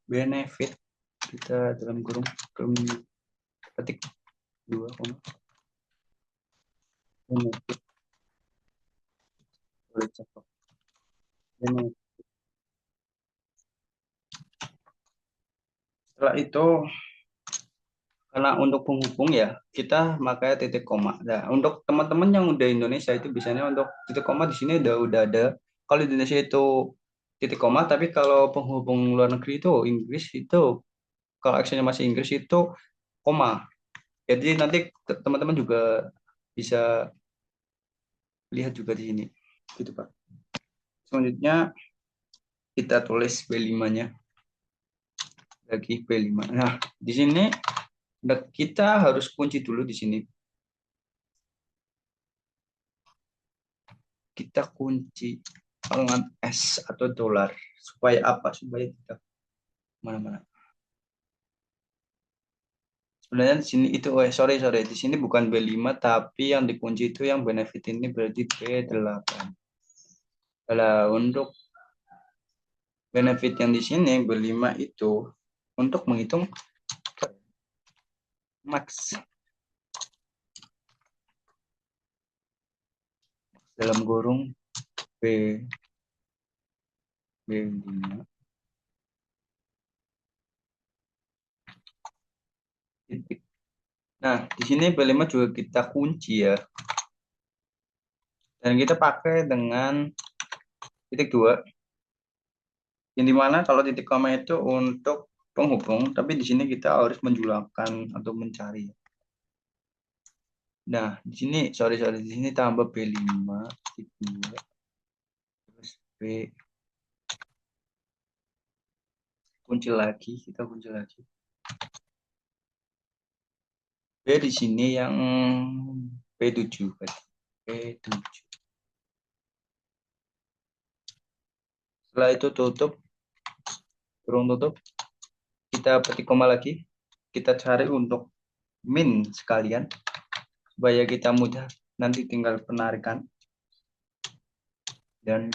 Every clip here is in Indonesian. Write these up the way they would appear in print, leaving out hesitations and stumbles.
benefit kita dalam kurung ketik 2, benefit boleh cekok benefit. Setelah itu karena untuk penghubung ya kita pakai titik koma. Nah, untuk teman-teman yang udah Indonesia itu biasanya untuk titik koma di sini udah ada. Kalau di Indonesia itu titik koma, tapi kalau penghubung luar negeri itu Inggris itu kalau actionnya masih Inggris itu koma. Jadi nanti teman-teman juga bisa lihat juga di sini. Gitu, Pak. Selanjutnya kita tulis B5-nya lagi B5. Nah, di sini kita harus kunci dulu di sini. Kita kunci dengan S atau dolar supaya apa? Supaya tidak mana-mana. Sebenarnya di sini itu sorry di sini bukan B5 tapi yang dikunci itu yang benefit ini berarti B8. Kalau untuk benefit yang di sini B5 itu untuk menghitung max dalam kurung B B5 titik. Nah, di sini B5 juga kita kunci ya. Dan kita pakai dengan titik 2. Yang dimana kalau titik koma itu untuk penghubung, tapi di sini kita harus menjulakkan atau mencari. Nah, di sini di sini tambah B5 titik 2 terus B kunci lagi, kita kunci lagi. B di sini yang B7 berarti. B7. Setelah itu tutup, kurung tutup, kita petik koma lagi, kita cari untuk min sekalian supaya kita mudah nanti tinggal penarikan dan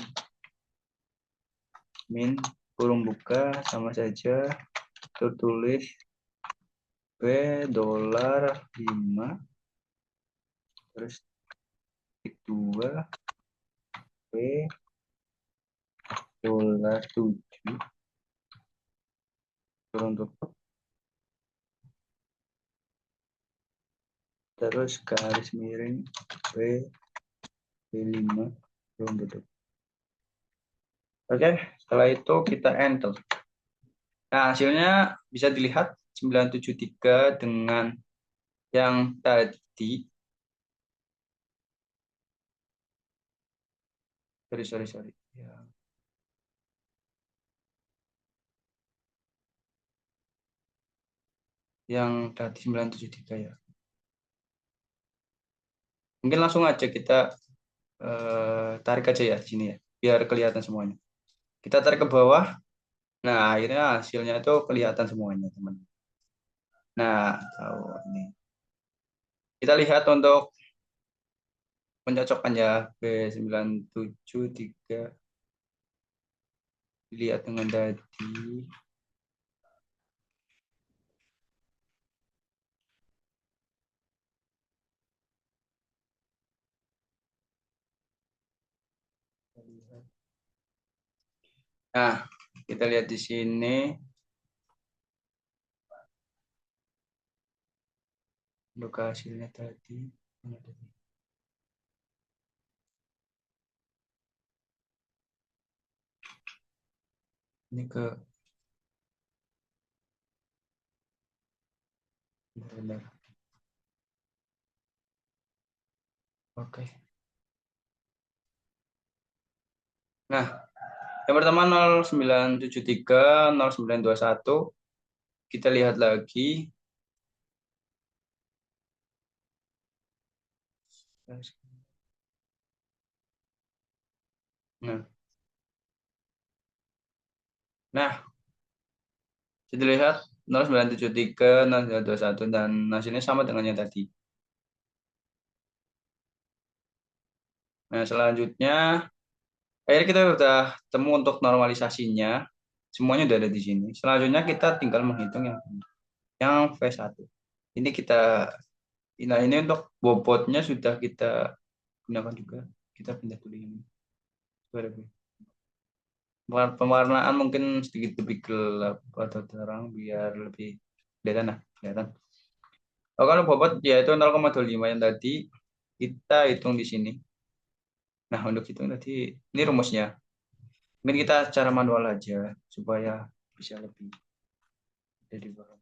min kurung buka sama saja tertulis B dolar 5 terus titik 2 B dolar 7 kurung tutup terus garis miring B B5 kurung tutup. Oke, setelah itu kita enter. Nah, hasilnya bisa dilihat 973 dengan yang tadi. Sorry. Ya. Yang tadi 973 ya. Mungkin langsung aja kita tarik aja ya di sini ya, biar kelihatan semuanya. Kita tarik ke bawah. Nah, akhirnya hasilnya itu kelihatan semuanya, teman. Nah, ini. Kita lihat untuk mencocokkan ya B973 dilihat dengan tadi. Nah, kita lihat di sini. Untuk hasilnya tadi. Ini ke benar. Oke. Nah, yang pertama 0973, 0921. Kita lihat lagi. Nah, kita lihat 0973, 0921 dan hasilnya sama dengan yang tadi. Nah, selanjutnya akhirnya kita sudah temu untuk normalisasinya. Semuanya udah ada di sini. Selanjutnya kita tinggal menghitung yang V1. Ini kita, nah ini untuk bobotnya sudah kita gunakan juga. Kita pindah dulu ini. Pewarnaan mungkin sedikit lebih gelap atau terang biar lebih kelihatan. Nah, kelihatan. Oh, kalau bobot yaitu 0,25 yang tadi kita hitung di sini. Nah, untuk hitung tadi ini rumusnya. Mungkin kita cara manual aja supaya bisa lebih jadi paham.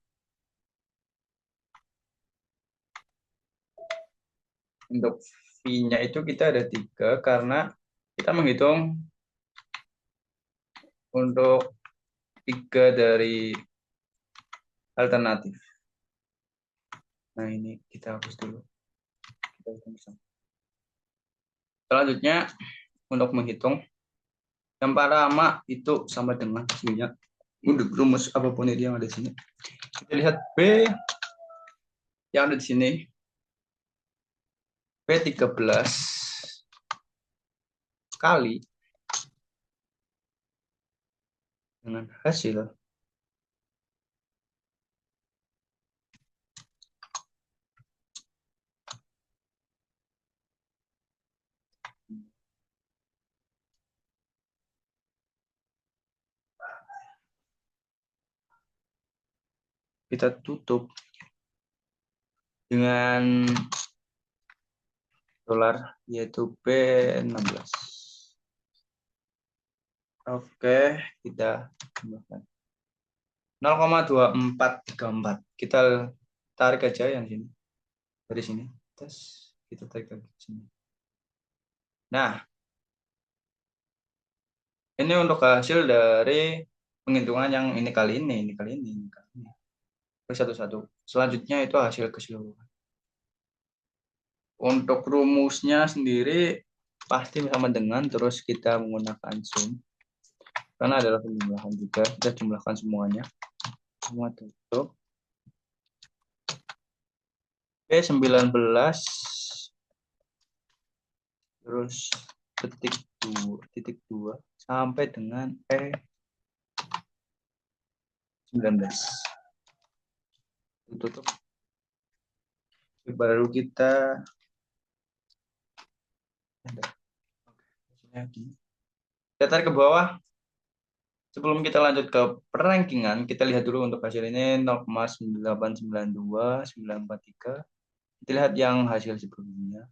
Untuk V-nya itu kita ada 3 karena kita menghitung untuk 3 dari alternatif. Nah, ini kita hapus dulu. Kita hitung bersama. Selanjutnya untuk menghitung yang pertama itu sama dengan hasilnya. Untuk rumus apapun itu yang ada di sini. Kita lihat B yang ada di sini. B13 kali dengan hasil kita tutup dengan dolar yaitu B16. Oke, kita tambahkan 0,2434. Kita tarik aja yang sini. Dari sini. Terus kita tarik lagi ke sini. Nah, ini untuk hasil dari penghitungan yang ini kali ini kali ini, ini kali ini. Terus satu-satu. Selanjutnya itu hasil keseluruhan. Untuk rumusnya sendiri pasti sama dengan terus kita menggunakan sum. Karena adalah penjumlahan juga. Kita jumlahkan semuanya. Semua tutup. P19 terus titik 2 sampai dengan P19. Tutup. Baru kita tarik ke bawah. Sebelum kita lanjut ke perankingan, kita lihat dulu untuk hasil ini 0,892,943. Kita lihat yang hasil sebelumnya.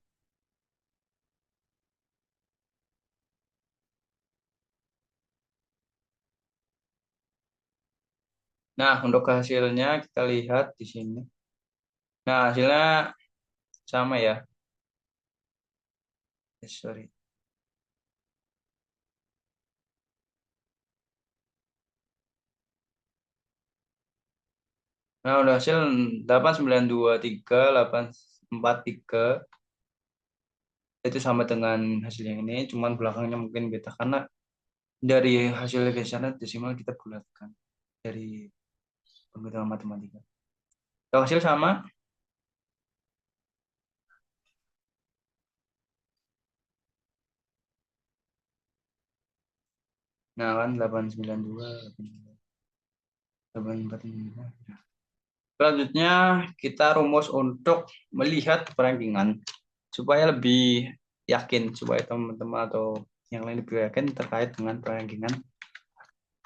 Nah, untuk hasilnya kita lihat di sini. Nah, hasilnya sama ya. Sorry. Nah, udah hasil 8923, 843 itu sama dengan hasil yang ini, cuman belakangnya mungkin beda karena dari hasil geseran desimal kita bulatkan dari penghitungan matematika. Kalau hasil sama, nah kan 892, 845. Selanjutnya kita rumus untuk melihat perankingan supaya lebih yakin, supaya teman-teman atau yang lain lebih yakin terkait dengan perankingan.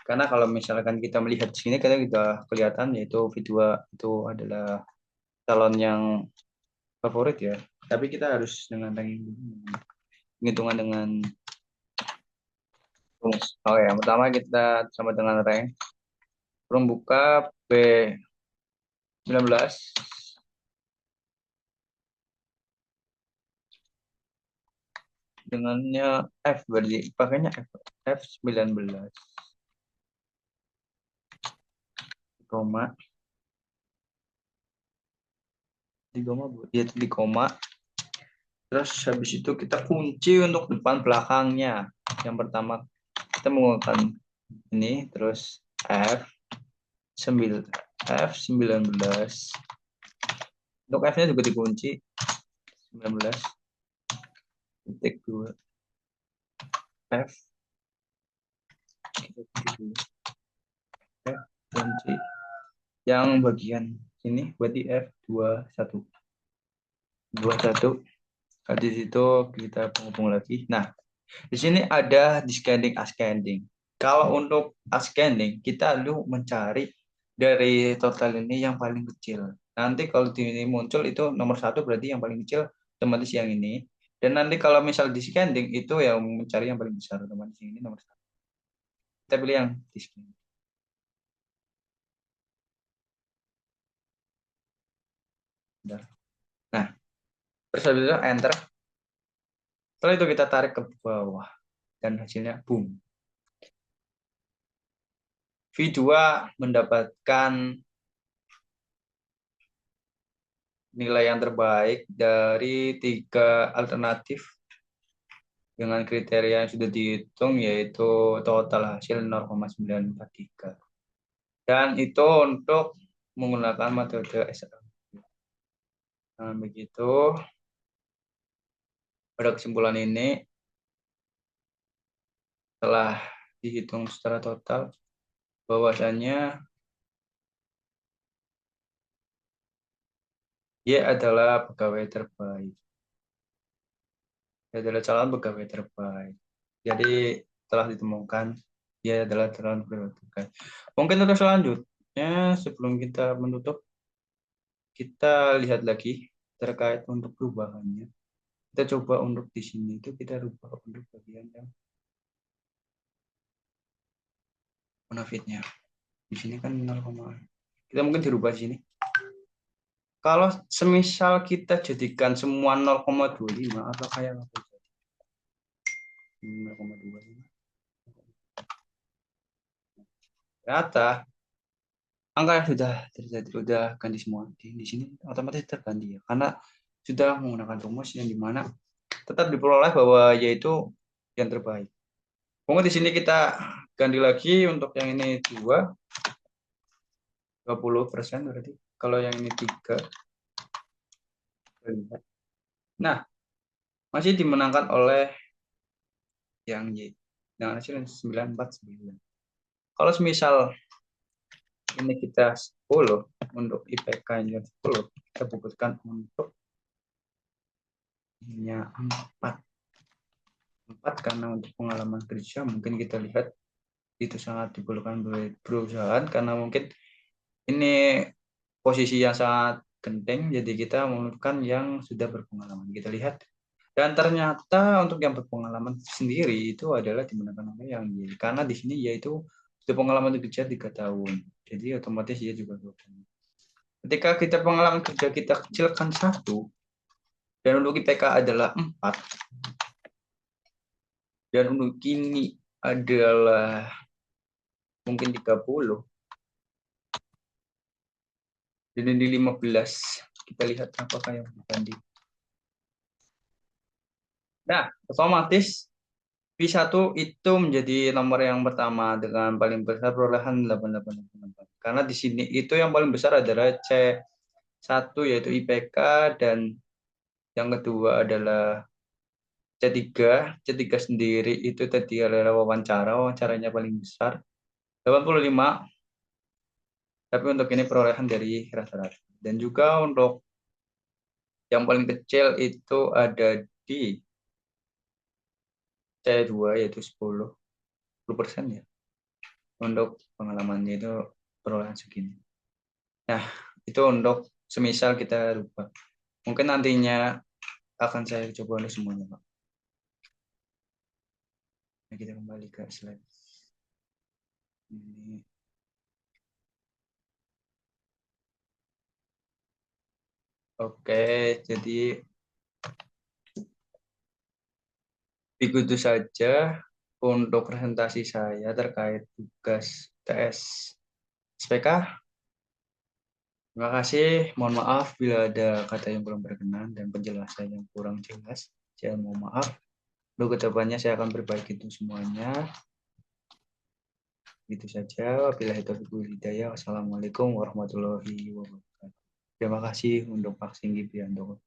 Karena kalau misalkan kita melihat di sini kita sudah kelihatan yaitu V2 itu adalah calon yang favorit ya. Tapi kita harus dengan ranking hitungan dengan rumus. Oke, yang pertama kita sama dengan rank. Kurung buka B19 dengannya F berarti pakainya F19 koma di koma ya di koma terus habis itu kita kunci untuk depan belakangnya. Yang pertama kita menggunakan ini terus F19 untuk F nya juga dikunci 19 titik 2 F kita kunci dulu Yang bagian ini berarti F21. Di situ kita penghubung lagi. Nah, di sini ada descending ascending. Kalau untuk ascending, kita dulu mencari dari total ini yang paling kecil. Nanti kalau di ini muncul itu nomor satu berarti yang paling kecil otomatis yang ini. Dan nanti kalau misal descending itu yang mencari yang paling besar otomatis yang ini nomor satu. Kita pilih yang descending. Nah, terus habis itu enter. Setelah itu kita tarik ke bawah dan hasilnya boom. V2 mendapatkan nilai yang terbaik dari 3 alternatif dengan kriteria yang sudah dihitung yaitu total hasil 0,943. Dan itu untuk menggunakan metode SL. Nah, begitu pada kesimpulan ini telah dihitung secara total bahwasannya Y adalah pegawai terbaik. Dia adalah calon pegawai terbaik. Jadi telah ditemukan dia adalah calon pegawai terbaik. Mungkin untuk selanjutnya sebelum kita menutup, kita lihat lagi terkait untuk perubahannya. Kita coba untuk di sini itu kita rubah untuk bagian yang bonafitnya. Di sini kan 0, kita mungkin dirubah di sini. Kalau semisal kita jadikan semua 0,25 atau kayak apa? 0,25. Ternyata angka yang sudah terjadi sudah ganti semua di sini otomatis terganti ya karena sudah menggunakan rumus yang dimana tetap diperoleh bahwa yaitu yang terbaik. Kemudian di sini kita ganti lagi untuk yang ini 20% berarti. Kalau yang ini 3. Nah, masih dimenangkan oleh yang Y dengan hasil 949. Kalau semisal ini kita 10 untuk IPK-nya 10, kita bukukan untuk nya 4 karena untuk pengalaman kerja mungkin kita lihat itu sangat diperlukan oleh perusahaan karena mungkin ini posisi yang sangat genting jadi kita memerlukan yang sudah berpengalaman kita lihat dan ternyata untuk yang berpengalaman sendiri itu adalah digunakan oleh yang Y karena di sini yaitu sudah pengalaman kerja 3 tahun jadi otomatis dia juga 2 tahun. Ketika kita pengalaman kerja kita kecilkan 1 dan untuk IPK adalah 4 dan untuk kini adalah mungkin 30 dan di 15 kita lihat apakah yang berbanding. Nah, otomatis P1 itu menjadi nomor yang pertama dengan paling besar perolehan 8884. Karena di sini itu yang paling besar adalah C1 yaitu IPK dan yang kedua adalah C3. C3 sendiri itu tadi adalah wawancaranya paling besar 85. Tapi untuk ini perolehan dari rata-rata. Dan juga untuk yang paling kecil itu ada di C2 yaitu 10% ya. Untuk pengalamannya itu perolehan segini. Nah, itu untuk semisal kita rubah. Mungkin nantinya akan saya coba untuk semuanya, Pak. Nah, kita kembali ke slide. Ini. Oke, jadi begitu saja untuk presentasi saya terkait tugas TS SPK. Terima kasih. Mohon maaf bila ada kata yang kurang berkenan dan penjelasan yang kurang jelas. Saya mohon maaf. Untuk kedepannya saya akan perbaiki itu semuanya. Itu saja. Wabillahi taufiq wal hidayah. Wassalamualaikum warahmatullahi wabarakatuh. Terima kasih untuk Pak Singgi Prianto.